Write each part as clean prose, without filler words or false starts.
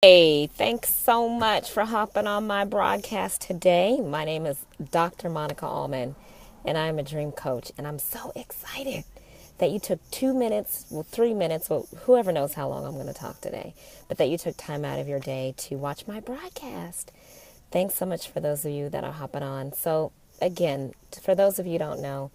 Hey, thanks so much for hopping on my broadcast today. My name is Dr. Monica Allman, and I'm a dream coach. And I'm so excited that you took 2 minutes, 3 minutes, whoever knows how long I'm going to talk today, but that you took time out of your day to watch my broadcast. Thanks so much for those of you that are hopping on. So, again, for those of you who don't know,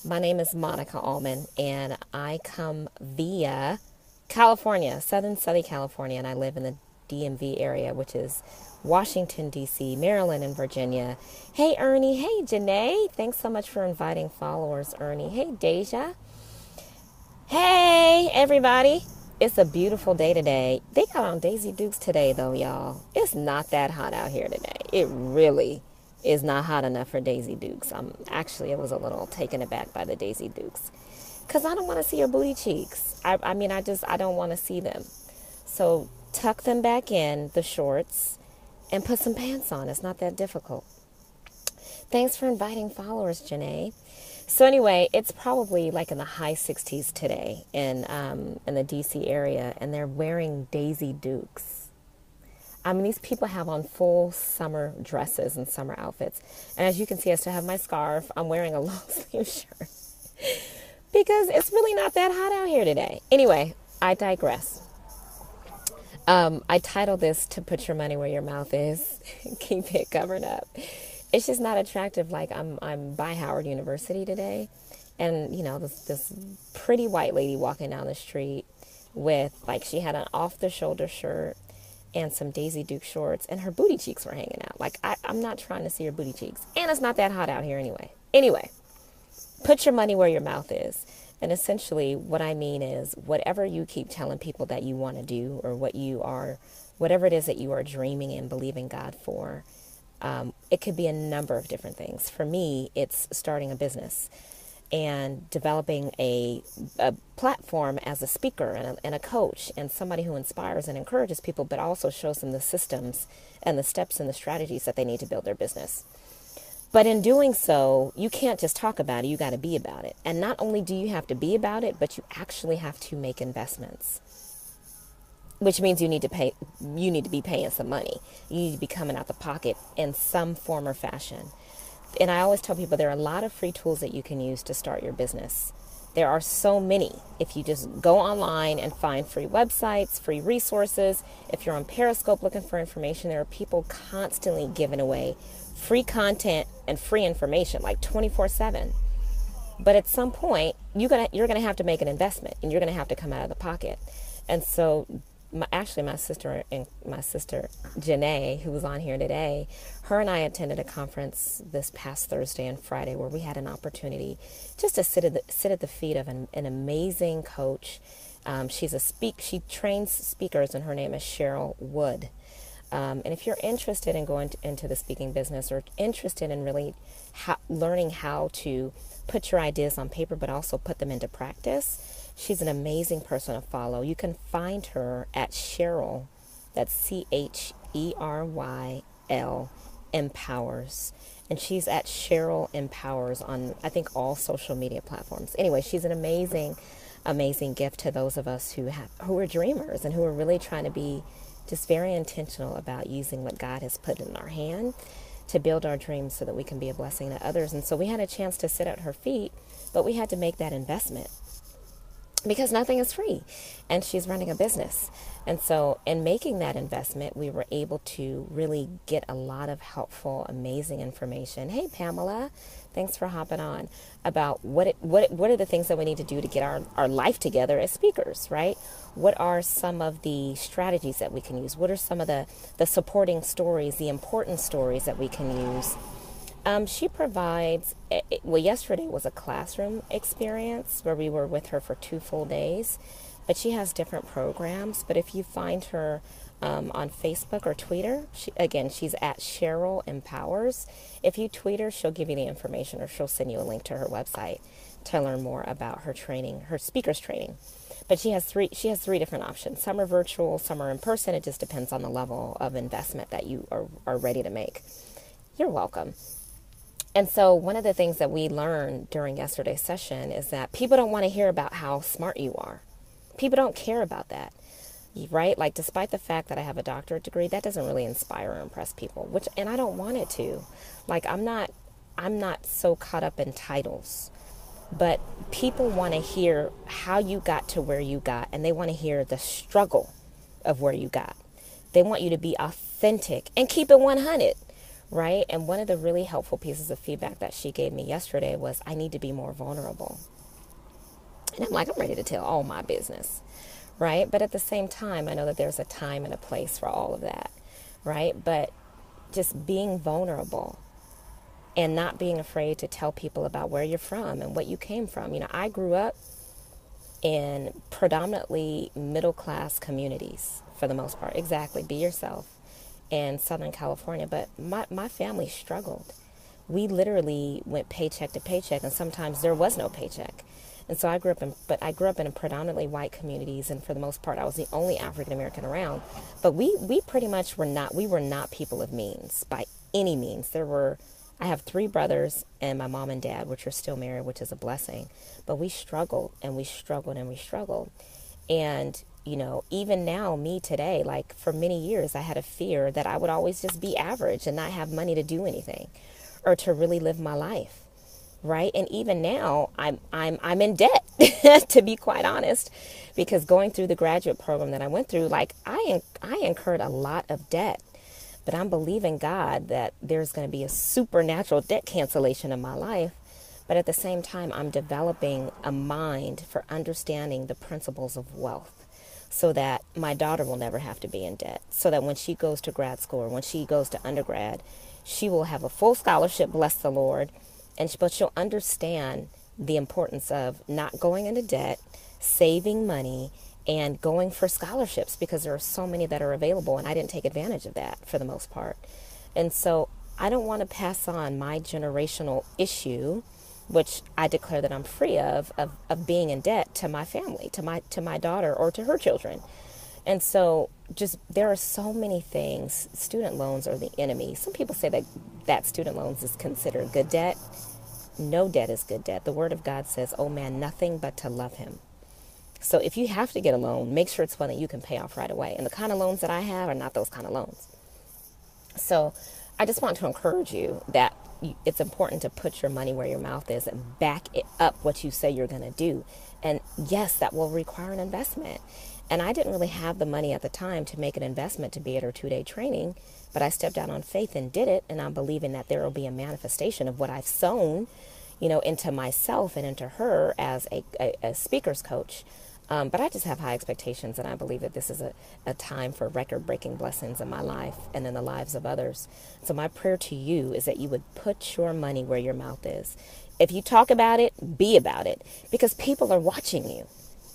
my name is Monica Allman, and I come via California, Southern California, and I live in the DMV area, which is Washington, D.C., Maryland, and Virginia. Hey, Ernie. Hey, Janae. Thanks so much for inviting followers, Ernie. Hey, Deja. Hey, everybody. It's a beautiful day today. They got on Daisy Dukes today, though, y'all. It's not that hot out here today. It really is not hot enough for Daisy Dukes. I was a little taken aback by the Daisy Dukes because I don't want to see your booty cheeks. I don't want to see them. So tuck them back in, the shorts, and put some pants on. It's not that difficult. Thanks for inviting followers, Janae. So anyway, it's probably like in the high 60s today in the DC area, and they're wearing Daisy Dukes. I mean, these people have on full summer dresses and summer outfits. And as you can see, I still have my scarf. I'm wearing a long sleeve shirt because it's really not that hot out here today. Anyway, I digress. I titled this "To Put Your Money Where Your Mouth Is." Keep it covered up. It's just not attractive. Like I'm by Howard University today, and this pretty white lady walking down the street with she had an off the shoulder shirt and some Daisy Duke shorts, and her booty cheeks were hanging out. I'm not trying to see her booty cheeks, and it's not that hot out here anyway. Anyway, put your money where your mouth is. And essentially what I mean is whatever you keep telling people that you want to do, or whatever it is that you are dreaming and believing God for, it could be a number of different things. For me, it's starting a business and developing a platform as a speaker and a coach and somebody who inspires and encourages people, but also shows them the systems and the steps and the strategies that they need to build their business. But in doing so, you can't just talk about it, you got to be about it. And not only do you have to be about it, but you actually have to make investments. Which means you need to be paying some money. You need to be coming out the pocket in some form or fashion. And I always tell people there are a lot of free tools that you can use to start your business. There are so many. If you just go online and find free websites, free resources, if you're on Periscope looking for information, there are people constantly giving away free content and free information, like 24/7. But at some point, you're gonna have to make an investment, and you're gonna have to come out of the pocket. And so, my sister Janae, who was on here today, her and I attended a conference this past Thursday and Friday where we had an opportunity just to sit at the feet of an amazing coach. She trains speakers, and her name is Cheryl Wood. And if you're interested in going into the speaking business, or interested in really learning how to put your ideas on paper but also put them into practice, she's an amazing person to follow. You can find her at Cheryl, that's CHERYL, Empowers. And she's at Cheryl Empowers on, I think, all social media platforms. Anyway, she's an amazing gift to those of us who are dreamers and who are really trying to be just very intentional about using what God has put in our hand to build our dreams so that we can be a blessing to others. And so we had a chance to sit at her feet, but we had to make that investment because nothing is free, and she's running a business. And so in making that investment, we were able to really get a lot of helpful, amazing information. Hey, Pamela, thanks for hopping on, about what are the things that we need to do to get our life together as speakers, right? What are some of the strategies that we can use? What are some of the supporting stories, the important stories that we can use? She provides, yesterday was a classroom experience where we were with her for 2 full days, but she has different programs. But if you find her on Facebook or Twitter, she's at Cheryl Empowers. If you tweet her, she'll give you the information, or she'll send you a link to her website to learn more about her training, her speakers training. But she has three different options. Some are virtual, some are in person. It just depends on the level of investment that you are ready to make. You're welcome. And so one of the things that we learned during yesterday's session is that people don't want to hear about how smart you are. People don't care about that. right? Like, despite the fact that I have a doctorate degree, that doesn't really inspire or impress people, and I don't want it to. Like, I'm not so caught up in titles, but people want to hear how you got to where you got, and they want to hear the struggle of where you got. They want you to be authentic and keep it 100, right? And one of the really helpful pieces of feedback that she gave me yesterday was, I need to be more vulnerable. And I'm like, I'm ready to tell all my business, right? But at the same time, I know that there's a time and a place for all of that, right? But just being vulnerable and not being afraid to tell people about where you're from and what you came from. You know, I grew up in predominantly middle-class communities for the most part. Exactly, be yourself, in Southern California. But my family struggled. We literally went paycheck to paycheck, and sometimes there was no paycheck. And so I grew up in predominantly white communities, and for the most part, I was the only African American around. But we pretty much were not people of means by any means. I have 3 brothers and my mom and dad, which are still married, which is a blessing. But we struggled and we struggled and we struggled. And, you know, even now, me today, like for many years, I had a fear that I would always just be average and not have money to do anything or to really live my life. Right. And even now I'm in debt, to be quite honest, because going through the graduate program that I went through, like I incurred a lot of debt. But I'm believing God that there's going to be a supernatural debt cancellation in my life. But at the same time, I'm developing a mind for understanding the principles of wealth so that my daughter will never have to be in debt. So that when she goes to grad school or when she goes to undergrad, she will have a full scholarship, bless the Lord. But she'll understand the importance of not going into debt, saving money, and going for scholarships, because there are so many that are available, and I didn't take advantage of that for the most part. And so I don't want to pass on my generational issue, which I declare that I'm free of being in debt, to my family, to my daughter, or to her children. And so just there are so many things. Student loans are the enemy. Some people say that student loans is considered good debt. No debt is good debt. The Word of God says, "Oh man, nothing but to love him." So if you have to get a loan, make sure it's one that you can pay off right away. And the kind of loans that I have are not those kind of loans. So I just want to encourage you that it's important to put your money where your mouth is and back it up what you say you're going to do. And yes, that will require an investment. And I didn't really have the money at the time to make an investment to be at her 2-day training, but I stepped out on faith and did it. And I'm believing that there will be a manifestation of what I've sown, you know, into myself and into her as a speaker's coach. But I just have high expectations, and I believe that this is a time for record-breaking blessings in my life and in the lives of others. So my prayer to you is that you would put your money where your mouth is. If you talk about it, be about it, because people are watching you.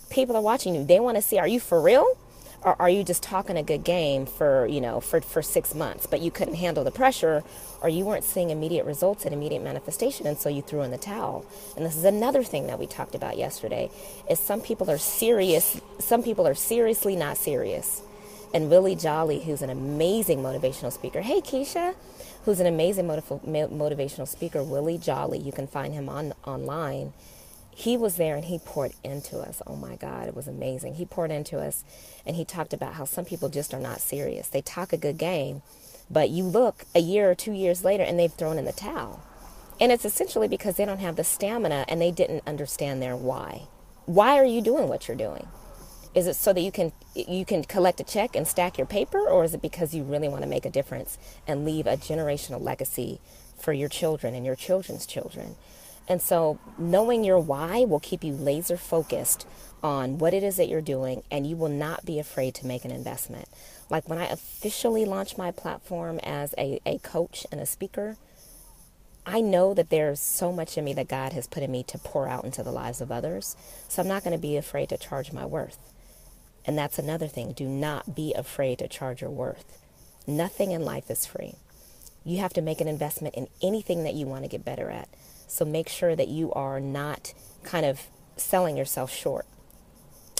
People are watching you. They want to see, are you for real? Or are you just talking a good game for 6 months, but you couldn't handle the pressure, or you weren't seeing immediate results and immediate manifestation, and so you threw in the towel. And this is another thing that we talked about yesterday, is some people are serious, some people are seriously not serious. And Willie Jolly, who's an amazing motivational speaker, hey Keisha, who's an amazing motivational speaker, Willie Jolly, you can find him online. He was there and he poured into us. Oh my God, it was amazing. He poured into us and he talked about how some people just are not serious. They talk a good game, but you look a year or 2 years later and they've thrown in the towel. And it's essentially because they don't have the stamina and they didn't understand their why. Why are you doing what you're doing? Is it so that you can collect a check and stack your paper, or is it because you really want to make a difference and leave a generational legacy for your children and your children's children? And so knowing your why will keep you laser focused on what it is that you're doing, and you will not be afraid to make an investment. Like when I officially launched my platform as a coach and a speaker, I know that there's so much in me that God has put in me to pour out into the lives of others. So I'm not going to be afraid to charge my worth. And that's another thing. Do not be afraid to charge your worth. Nothing in life is free. You have to make an investment in anything that you want to get better at. So make sure that you are not kind of selling yourself short.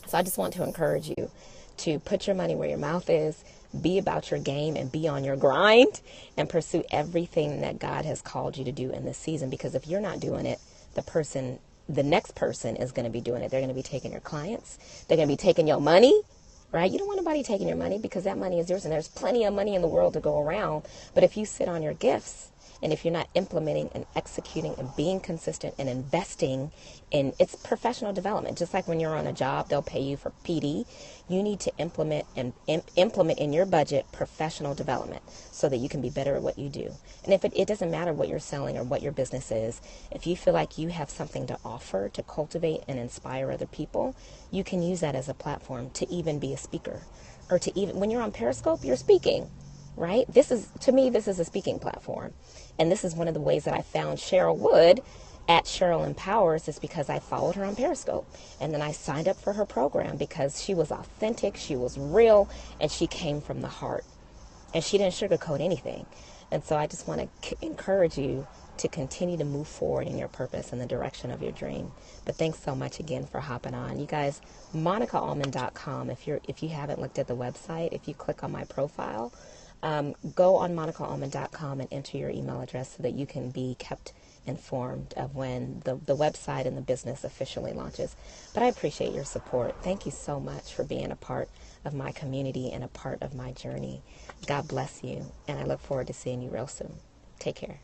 So I just want to encourage you to put your money where your mouth is, be about your game, and be on your grind, and pursue everything that God has called you to do in this season. Because if you're not doing it, the next person is going to be doing it. They're going to be taking your clients. They're going to be taking your money. right? You don't want nobody taking your money because that money is yours, and there's plenty of money in the world to go around. But if you sit on your gifts, and if you're not implementing and executing and being consistent and investing in, it's professional development. Just like when you're on a job, they'll pay you for PD. You need to implement and implement in your budget professional development so that you can be better at what you do. And if it doesn't matter what you're selling or what your business is, if you feel like you have something to offer to cultivate and inspire other people, you can use that as a platform to even be a speaker, or to even, when you're on Periscope, you're speaking. Right? This is, to me, this is a speaking platform. And this is one of the ways that I found Cheryl Wood at Cheryl Empowers, is because I followed her on Periscope. And then I signed up for her program because she was authentic, she was real, and she came from the heart. And she didn't sugarcoat anything. And so I just want to encourage you to continue to move forward in your purpose and the direction of your dream. But thanks so much again for hopping on. You guys, MonicaAllman.com, if you haven't looked at the website, if you click on my profile, go on MonicaAllman.com and enter your email address so that you can be kept informed of when the website and the business officially launches. But I appreciate your support. Thank you so much for being a part of my community and a part of my journey. God bless you, and I look forward to seeing you real soon. Take care.